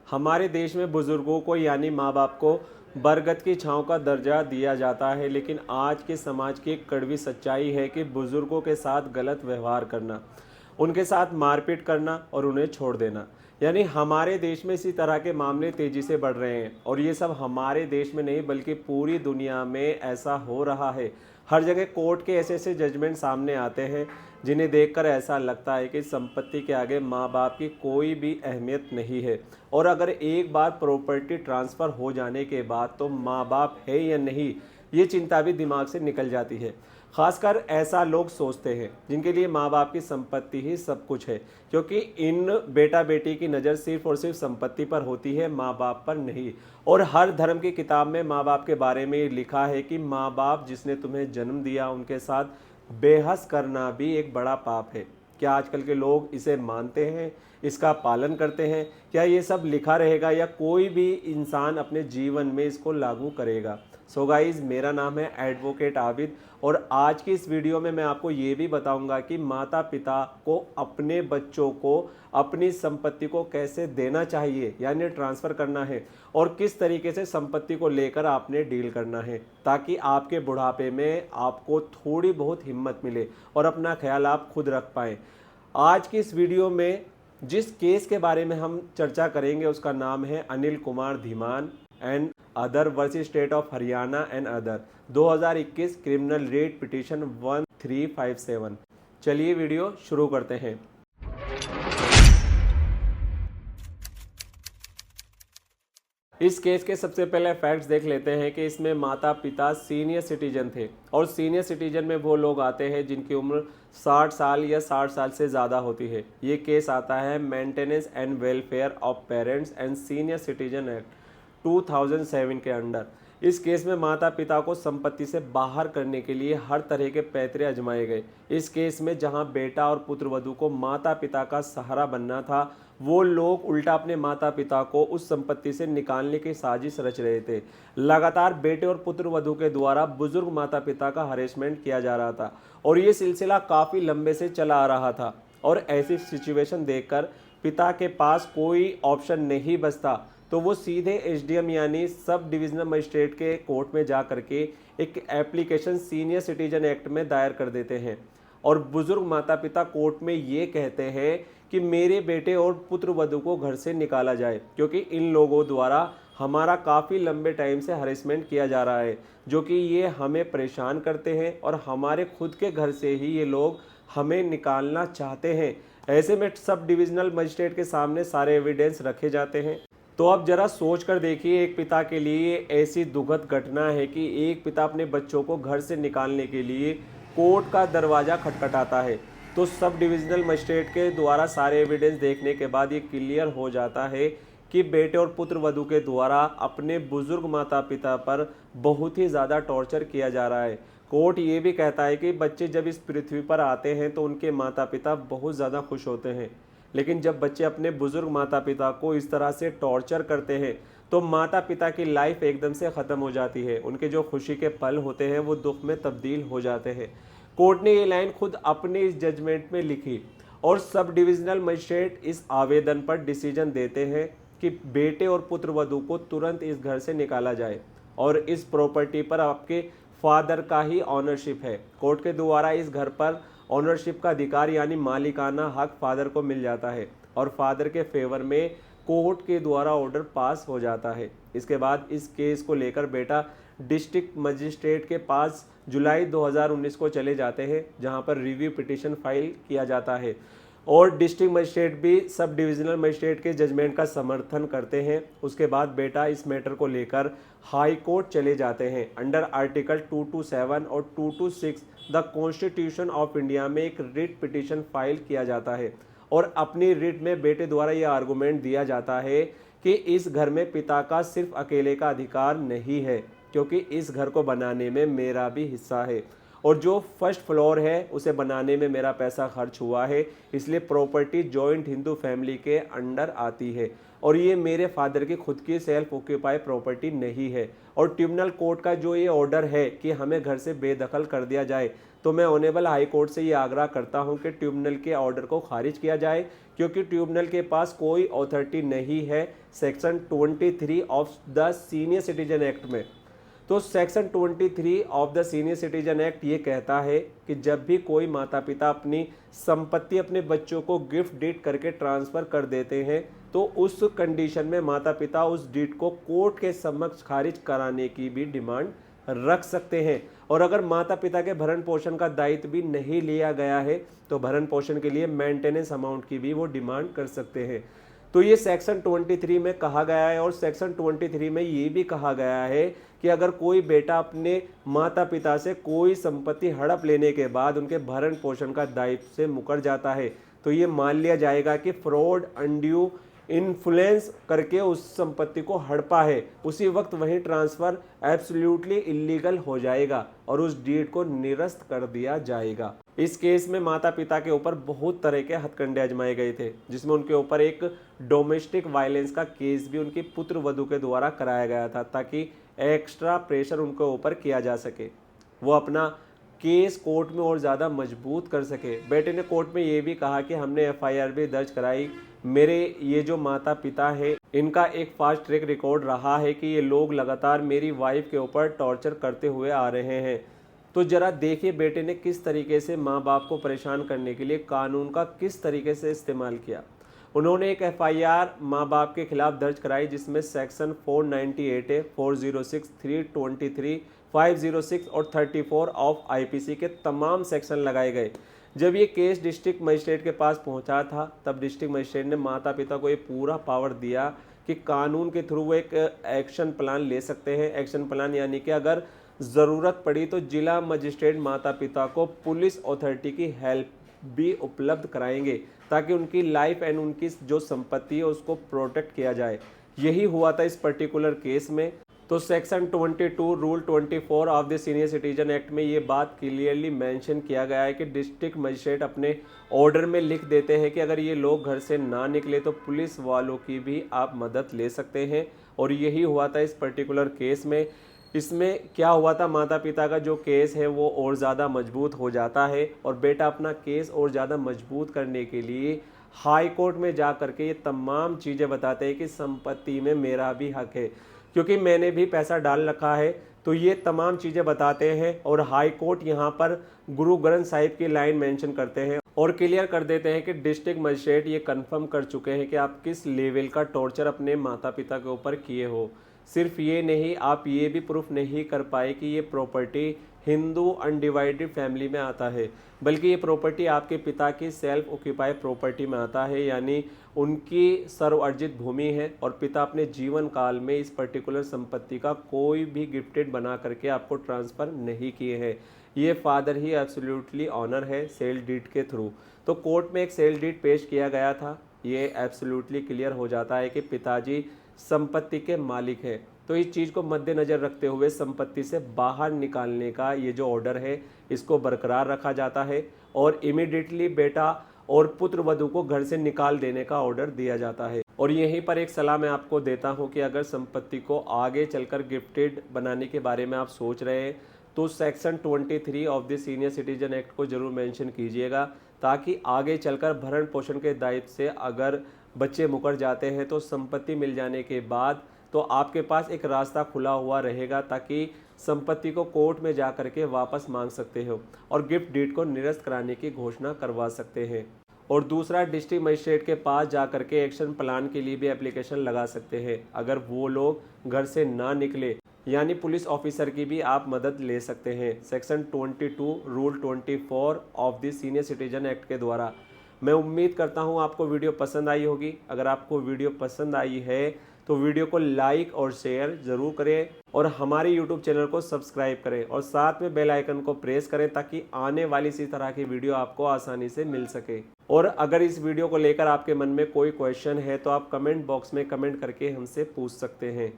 हमारे देश में बुजुर्गों को यानी माँ बाप को बरगद की छांव का दर्जा दिया जाता है, लेकिन आज के समाज की एक कड़वी सच्चाई है कि बुजुर्गों के साथ गलत व्यवहार करना, उनके साथ मारपीट करना और उन्हें छोड़ देना, यानी हमारे देश में इसी तरह के मामले तेजी से बढ़ रहे हैं। और ये सब हमारे देश में नहीं बल्कि पूरी दुनिया में ऐसा हो रहा है। हर जगह कोर्ट के ऐसे ऐसे जजमेंट सामने आते हैं जिन्हें देखकर ऐसा लगता है कि संपत्ति के आगे माँ बाप की कोई भी अहमियत नहीं है। और अगर एक बार प्रॉपर्टी ट्रांसफ़र हो जाने के बाद तो माँ बाप है या नहीं, ये चिंता भी दिमाग से निकल जाती है। खासकर ऐसा लोग सोचते हैं जिनके लिए माँ बाप की संपत्ति ही सब कुछ है, क्योंकि इन बेटा बेटी की नज़र सिर्फ और सिर्फ संपत्ति पर होती है, माँ बाप पर नहीं। और हर धर्म की किताब में माँ बाप के बारे में लिखा है कि माँ बाप जिसने तुम्हें जन्म दिया उनके साथ बेहस करना भी एक बड़ा पाप है। क्या आजकल के लोग इसे मानते हैं, इसका पालन करते हैं? क्या ये सब लिखा रहेगा या कोई भी इंसान अपने जीवन में इसको लागू करेगा? सो गाइज, मेरा नाम है एडवोकेट आबिद और आज की इस वीडियो में मैं आपको ये भी बताऊंगा कि माता पिता को अपने बच्चों को अपनी संपत्ति को कैसे देना चाहिए, यानी ट्रांसफ़र करना है, और किस तरीके से संपत्ति को लेकर आपने डील करना है, ताकि आपके बुढ़ापे में आपको थोड़ी बहुत हिम्मत मिले और अपना ख्याल आप खुद रख पाएँ। आज की इस वीडियो में जिस केस के बारे में हम चर्चा करेंगे उसका नाम है Anil Kumar Dhiman and other versus state of Haryana and other 2021 criminal rate petition 1357। चलिए वीडियो शुरू करते हैं। इस केस के सबसे पहले फैक्ट्स देख लेते हैं कि इसमें माता पिता सीनियर सिटीजन थे, और सीनियर सिटीजन में वो लोग आते हैं जिनकी उम्र 60 साल या 60 साल से ज़्यादा होती है। ये केस आता है maintenance and welfare of parents and senior citizen act 2007 के अंडर। इस केस में माता पिता को संपत्ति से बाहर करने के लिए हर तरह के पैतरे आजमाए गए। इस केस में जहां बेटा और पुत्रवधू को माता पिता का सहारा बनना था, वो लोग उल्टा अपने माता पिता को उस संपत्ति से निकालने की साजिश रच रहे थे। लगातार बेटे और पुत्रवधू के द्वारा बुजुर्ग माता पिता का हरेसमेंट किया जा रहा था और ये सिलसिला काफ़ी लंबे से चला आ रहा था। और ऐसी सिचुएशन देखकर पिता के पास कोई ऑप्शन नहीं बचता तो वो सीधे एसडीएम यानी सब डिविजनल मजिस्ट्रेट के कोर्ट में जा करके एक एप्लीकेशन सीनियर सिटीजन एक्ट में दायर कर देते हैं। और बुजुर्ग माता पिता कोर्ट में ये कहते हैं कि मेरे बेटे और पुत्रवधू को घर से निकाला जाए, क्योंकि इन लोगों द्वारा हमारा काफ़ी लंबे टाइम से हरेसमेंट किया जा रहा है, जो कि ये हमें परेशान करते हैं और हमारे खुद के घर से ही ये लोग हमें निकालना चाहते हैं। ऐसे में सब डिविजनल मजिस्ट्रेट के सामने सारे एविडेंस रखे जाते हैं। तो अब जरा सोच कर देखिए, एक पिता के लिए ऐसी दुखद घटना है कि एक पिता अपने बच्चों को घर से निकालने के लिए कोर्ट का दरवाज़ा खटखटाता है। तो सब डिविजनल मजिस्ट्रेट के द्वारा सारे एविडेंस देखने के बाद ये क्लियर हो जाता है कि बेटे और पुत्रवधू के द्वारा अपने बुजुर्ग माता पिता पर बहुत ही ज़्यादा टॉर्चर किया जा रहा है। कोर्ट ये भी कहता है कि बच्चे जब इस पृथ्वी पर आते हैं तो उनके माता पिता बहुत ज़्यादा खुश होते हैं, लेकिन जब बच्चे अपने बुजुर्ग माता पिता को इस तरह से टॉर्चर करते हैं तो माता पिता की लाइफ एकदम से ख़त्म हो जाती है। उनके जो खुशी के पल होते हैं वो दुख में तब्दील हो जाते हैं। कोर्ट ने ये लाइन खुद अपने इस जजमेंट में लिखी और सब डिविजनल मजिस्ट्रेट इस आवेदन पर डिसीजन देते हैं कि बेटे और पुत्रवधू को तुरंत इस घर से निकाला जाए और इस प्रॉपर्टी पर आपके फादर का ही ऑनरशिप है। कोर्ट के द्वारा इस घर पर ऑनरशिप का अधिकार यानी मालिकाना हक फादर को मिल जाता है और फादर के फेवर में कोर्ट के द्वारा ऑर्डर पास हो जाता है। इसके बाद इस केस को लेकर बेटा डिस्ट्रिक्ट मजिस्ट्रेट के पास जुलाई 2019 को चले जाते हैं, जहां पर रिव्यू पिटीशन फाइल किया जाता है और डिस्ट्रिक्ट मजिस्ट्रेट भी सब डिविजनल मजिस्ट्रेट के जजमेंट का समर्थन करते हैं। उसके बाद बेटा इस मैटर को लेकर हाई कोर्ट चले जाते हैं। अंडर आर्टिकल 227 और 226 द कॉन्स्टिट्यूशन ऑफ इंडिया में एक रिट पिटीशन फाइल किया जाता है और अपनी रिट में बेटे द्वारा यह आर्गूमेंट दिया जाता है कि इस घर में पिता का सिर्फ अकेले का अधिकार नहीं है, क्योंकि इस घर को बनाने में मेरा भी हिस्सा है और जो फर्स्ट फ्लोर है उसे बनाने में मेरा पैसा खर्च हुआ है, इसलिए प्रॉपर्टी जॉइंट हिंदू फैमिली के अंडर आती है और ये मेरे फादर की खुद की सेल्फ ऑक्यूपाई प्रॉपर्टी नहीं है। और ट्रिब्यूनल कोर्ट का जो ये ऑर्डर है कि हमें घर से बेदखल कर दिया जाए, तो मैं ऑनरेबल हाई कोर्ट से ये आग्रह करता हूँ कि ट्रिब्यूनल के ऑर्डर को खारिज किया जाए, क्योंकि ट्रिब्यूनल के पास कोई अथॉरिटी नहीं है section 23 of the senior citizen act में। तो section 23 of the senior citizen act ये कहता है कि जब भी कोई माता पिता अपनी संपत्ति अपने बच्चों को गिफ्ट डीड करके ट्रांसफ़र कर देते हैं, तो उस कंडीशन में माता पिता उस डीड को कोर्ट के समक्ष खारिज कराने की भी डिमांड रख सकते हैं। और अगर माता पिता के भरण पोषण का दायित्व भी नहीं लिया गया है, तो भरण पोषण के लिए मेंटेनेंस अमाउंट की भी वो डिमांड कर सकते हैं। तो ये सेक्शन 23 में कहा गया है। और सेक्शन 23 में ये भी कहा गया है कि अगर कोई बेटा अपने माता पिता से कोई संपत्ति हड़प लेने के बाद उनके भरण पोषण का दायित्व से मुकर जाता है, तो ये मान लिया जाएगा कि फ्रॉड, अनड्यू इन्फ्लुएंस करके उस संपत्ति को हड़पा है, उसी वक्त वही ट्रांसफ़र एब्सोल्युटली इलीगल हो जाएगा और उस डीड को निरस्त कर दिया जाएगा। इस केस में माता पिता के ऊपर बहुत तरह के हथकंडे आजमाए गए थे, जिसमें उनके ऊपर एक डोमेस्टिक वायलेंस का केस भी उनकी पुत्र वधू के द्वारा कराया गया था, ताकि एक्स्ट्रा प्रेशर उनके ऊपर किया जा सके, वो अपना केस कोर्ट में और ज़्यादा मजबूत कर सके। बेटे ने कोर्ट में ये भी कहा कि हमने FIR भी दर्ज कराई, मेरे ये जो माता पिता है इनका एक फास्ट ट्रैक रिकॉर्ड रहा है कि ये लोग लगातार मेरी वाइफ के ऊपर टॉर्चर करते हुए आ रहे हैं। तो ज़रा देखिए बेटे ने किस तरीके से माँ बाप को परेशान करने के लिए कानून का किस तरीके से इस्तेमाल किया। उन्होंने एक FIR माँ बाप के खिलाफ दर्ज कराई, जिसमें सेक्शन 498 है, 406, 323, 506 और 34 ऑफ IPC के तमाम सेक्शन लगाए गए। जब ये केस डिस्ट्रिक्ट मजिस्ट्रेट के पास पहुंचा था, तब डिस्ट्रिक्ट मजिस्ट्रेट ने माता पिता को ये पूरा पावर दिया कि कानून के थ्रू वो एक एक्शन प्लान ले सकते हैं। एक्शन प्लान यानी कि अगर ज़रूरत पड़ी तो जिला मजिस्ट्रेट माता पिता को पुलिस अथॉरिटी की हेल्प भी उपलब्ध कराएंगे, ताकि उनकी लाइफ एंड उनकी जो संपत्ति है उसको प्रोटेक्ट किया जाए। यही हुआ था इस पर्टिकुलर केस में। तो section 22 rule 24 of the senior citizen act में ये बात क्लियरली मेंशन किया गया है कि डिस्ट्रिक्ट मजिस्ट्रेट अपने ऑर्डर में लिख देते हैं कि अगर ये लोग घर से ना निकले तो पुलिस वालों की भी आप मदद ले सकते हैं। और यही हुआ था इस पर्टिकुलर केस में। इसमें क्या हुआ था, माता पिता का जो केस है वो और ज़्यादा मजबूत हो जाता है, और बेटा अपना केस और ज़्यादा मजबूत करने के लिए हाई कोर्ट में जा करके ये तमाम चीज़ें बताते हैं कि संपत्ति में मेरा भी हक है, क्योंकि मैंने भी पैसा डाल रखा है। तो ये तमाम चीज़ें बताते हैं और हाई कोर्ट यहाँ पर गुरु ग्रंथ साहिब की लाइन मेंशन करते हैं और क्लियर कर देते हैं कि डिस्ट्रिक्ट मजिस्ट्रेट ये कंफर्म कर चुके हैं कि आप किस लेवल का टॉर्चर अपने माता पिता के ऊपर किए हो। सिर्फ ये नहीं, आप ये भी प्रूफ नहीं कर पाए कि ये प्रॉपर्टी हिंदू अनडिवाइडेड फैमिली में आता है, बल्कि ये प्रॉपर्टी आपके पिता की सेल्फ ऑक्यूपाई प्रॉपर्टी में आता है, यानी उनकी सर्व अर्जित भूमि है और पिता अपने जीवन काल में इस पर्टिकुलर संपत्ति का कोई भी गिफ्टेड बना करके आपको ट्रांसफ़र नहीं किए हैं। ये फादर ही एब्सोल्युटली ऑनर है सेल डीड के थ्रू। तो कोर्ट में एक सेल डीड पेश किया गया था, ये एब्सोल्युटली क्लियर हो जाता है कि पिताजी संपत्ति के मालिक हैं। तो इस चीज़ को मद्देनज़र रखते हुए संपत्ति से बाहर निकालने का ये जो ऑर्डर है इसको बरकरार रखा जाता है और इमीडिएटली बेटा और पुत्र वधू को घर से निकाल देने का ऑर्डर दिया जाता है। और यहीं पर एक सलाह मैं आपको देता हूं कि अगर संपत्ति को आगे चलकर गिफ्टेड बनाने के बारे में आप सोच रहे हैं तो section 23 of the senior citizen act को जरूर मेंशन कीजिएगा, ताकि आगे चलकर भरण पोषण के दायित्व से अगर बच्चे मुकर जाते हैं तो संपत्ति मिल जाने के बाद तो आपके पास एक रास्ता खुला हुआ रहेगा, ताकि संपत्ति को कोर्ट में जा करके वापस मांग सकते हो और गिफ्ट डीड को निरस्त कराने की घोषणा करवा सकते हैं। और दूसरा, डिस्ट्रिक्ट मजिस्ट्रेट के पास जा करके एक्शन प्लान के लिए भी एप्लीकेशन लगा सकते हैं। अगर वो लोग घर से ना निकले, यानी पुलिस ऑफिसर की भी आप मदद ले सकते हैं section 22 rule 24 of the senior citizen act के द्वारा। मैं उम्मीद करता हूं आपको वीडियो पसंद आई होगी। अगर आपको वीडियो पसंद आई है तो वीडियो को लाइक और शेयर ज़रूर करें और हमारे यूट्यूब चैनल को सब्सक्राइब करें और साथ में बेल आइकन को प्रेस करें, ताकि आने वाली इसी तरह की वीडियो आपको आसानी से मिल सके। और अगर इस वीडियो को लेकर आपके मन में कोई क्वेश्चन है तो आप कमेंट बॉक्स में कमेंट करके हमसे पूछ सकते हैं।